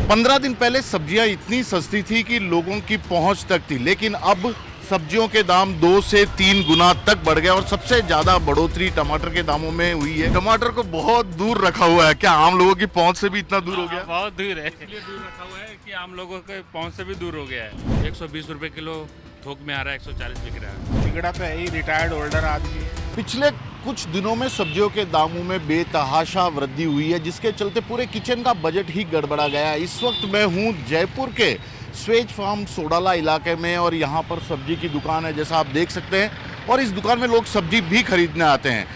15 दिन पहले सब्जियां इतनी सस्ती थी कि लोगों की पहुंच तक थी, लेकिन अब सब्जियों के दाम 2 से 3 गुना तक बढ़ गए और सबसे ज्यादा बढ़ोतरी टमाटर के दामों में हुई है। टमाटर को बहुत दूर रखा हुआ है, क्या आम लोगों की पहुंच से भी इतना दूर हो गया? बहुत दूर है, इसलिए दूर रखा हुआ है कि आम लोगों के पहुंच से भी दूर हो गया है। 120 रुपए किलो थोक में आ रहा है, 140 बिक रहा है। बिगड़ा तो है ही, रिटायर्ड होल्डर आदमी है। पिछले कुछ दिनों में सब्जियों के दामों में बेतहाशा वृद्धि हुई है, जिसके चलते पूरे किचन का बजट ही गड़बड़ा गया है। इस वक्त मैं हूं जयपुर के स्वेज फार्म सोडाला इलाके में और यहाँ पर सब्जी की दुकान है, जैसा आप देख सकते हैं, और इस दुकान में लोग सब्जी भी खरीदने आते हैं।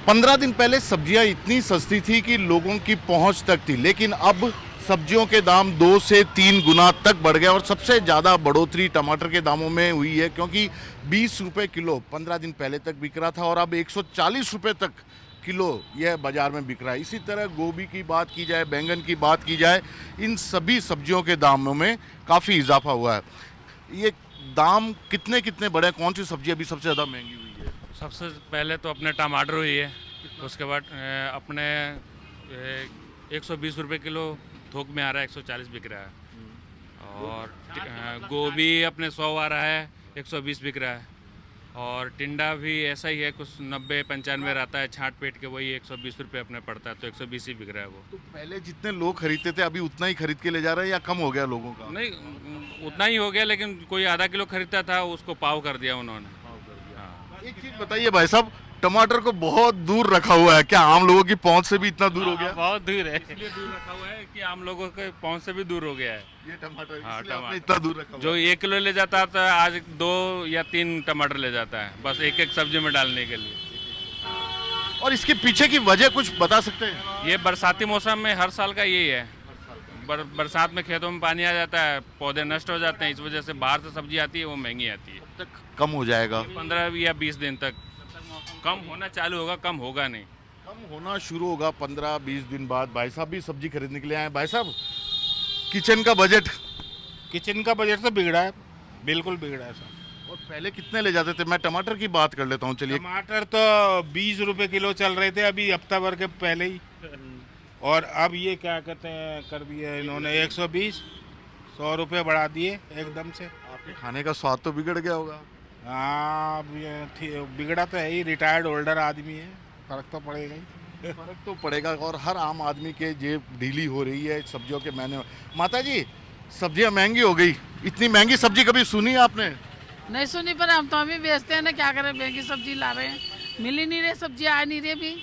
15 दिन पहले सब्जियां इतनी सस्ती थी कि लोगों की पहुंच तक थी, लेकिन अब सब्जियों के दाम 2 से 3 गुना तक बढ़ गए और सबसे ज़्यादा बढ़ोतरी टमाटर के दामों में हुई है, क्योंकि 20 रुपये किलो 15 दिन पहले तक बिक रहा था और अब 140 रुपये तक किलो यह बाज़ार में बिक रहा है। इसी तरह गोभी की बात की जाए, बैंगन की बात की जाए, इन सभी सब्जियों के दामों में काफ़ी इजाफा हुआ है। ये दाम कितने कितने बढ़े? कौन सी सब्जी अभी सबसे ज़्यादा महंगी हुई है? सबसे पहले तो अपने टमाटर हुई है, उसके बाद अपने 120 रुपए किलो थोक में आ रहा है, 140 बिक रहा है। और गोभी अपने 100 आ रहा है, 120 बिक रहा है। और टिंडा भी ऐसा ही है, कुछ 90-95 रहता है, छाँट पेट के वही 120 रुपये अपने पड़ता है, तो 120 ही बिक रहा है वो। तो पहले जितने लोग खरीदते थे अभी उतना ही खरीद के ले जा रहे हैं या कम हो गया लोगों का? नहीं, उतना ही हो गया, लेकिन कोई आधा किलो खरीदता था उसको पाव कर दिया उन्होंने। एक चीज बताइए भाई साहब, टमाटर को बहुत दूर रखा हुआ है, क्या आम लोगों की पहुंच से भी इतना दूर हो गया? बहुत दूर है, इसलिए दूर रखा हुआ है कि आम लोगों के पहुंच से भी दूर हो गया है। ये टमाटर हाँ, इसलिए आपने टमाटर। इतना दूर रखा हुआ जो है। 1 किलो ले जाता था आज 2 या 3 टमाटर ले जाता है, बस एक एक सब्जी में डालने के लिए। और इसके पीछे की वजह कुछ बता सकते हैं? ये बरसाती मौसम में हर साल का यही है। बरसात में खेतों में पानी आ जाता है, पौधे नष्ट हो जाते हैं, इस वजह से बाहर से सब्जी आती है, वो महंगी आती है। तक कम हो जाएगा? 15 या 20 दिन तक कम होना चालू होगा, कम होगा नहीं। कम होना शुरू होगा 15-20 दिन बाद। भाई साहब भी सब्जी खरीदने के लिए आए। भाई साहब, किचन का बजट? किचन का बजट तो बिगड़ा है, बिल्कुल बिगड़ा है सर। और पहले कितने ले जाते थे? मैं टमाटर की बात कर लेता हूँ, चलिए। टमाटर तो 20 रुपए किलो चल रहे थे अभी हफ्ता भर के पहले ही, और अब ये क्या कहते हैं कर दिए इन्होंने 120, 100 रुपये बढ़ा दिए एकदम से। आपके खाने का स्वाद तो बिगड़ गया होगा? हाँ, अब ये बिगड़ा तो है ही, रिटायर्ड होल्डर आदमी है, फर्क तो पड़ेगा ही। फर्क तो पड़ेगा और हर आम आदमी के जेब ढीली हो रही है सब्जियों के महीने। माता जी, सब्जियां महंगी हो गई, इतनी महंगी सब्जी कभी सुनी आपने? नहीं सुनी, पर हम तो अभी बेचते हैं ना, क्या करें, महंगी सब्जी ला रहे हैं, मिल ही नहीं रही, सब्जी आ नहीं रही अभी।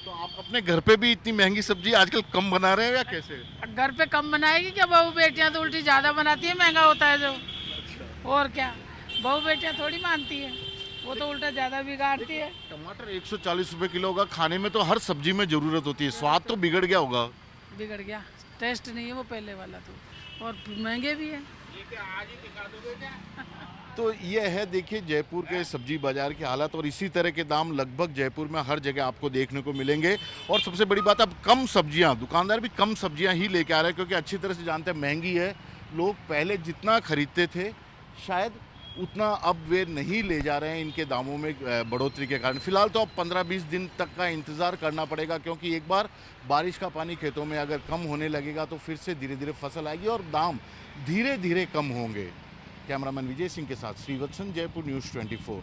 तो आप अपने घर पे भी इतनी महंगी सब्जी आजकल कम बना रहे हो या कैसे? घर पे कम बनाएगी क्या? बहू बेटियां तो उल्टी ज्यादा बनाती है, महंगा होता है जो। और क्या, बहू बेटियां थोड़ी मानती है, वो तो उल्टा ज्यादा बिगाड़ती है। टमाटर 140 रुपए किलो होगा, खाने में तो हर सब्जी में जरूरत होती है, स्वाद तो बिगड़ गया होगा। बिगड़ गया, टेस्ट नहीं है वो पहले वाला तो, और महंगे भी है। तो ये है, देखिए जयपुर के सब्जी बाजार की हालत, और इसी तरह के दाम लगभग जयपुर में हर जगह आपको देखने को मिलेंगे। और सबसे बड़ी बात, अब कम सब्जियां, दुकानदार भी कम सब्जियां ही लेके आ रहे हैं, क्योंकि अच्छी तरह से जानते हैं महंगी है। लोग पहले जितना खरीदते थे शायद उतना अब वे नहीं ले जा रहे हैं इनके दामों में बढ़ोतरी के कारण। फिलहाल तो अब 15-20 दिन तक का इंतज़ार करना पड़ेगा, क्योंकि एक बार बारिश का पानी खेतों में अगर कम होने लगेगा तो फिर से धीरे धीरे फसल आएगी और दाम धीरे धीरे कम होंगे। कैमरामैन विजय सिंह के साथ श्रीवत्सन, जयपुर न्यूज़ 24।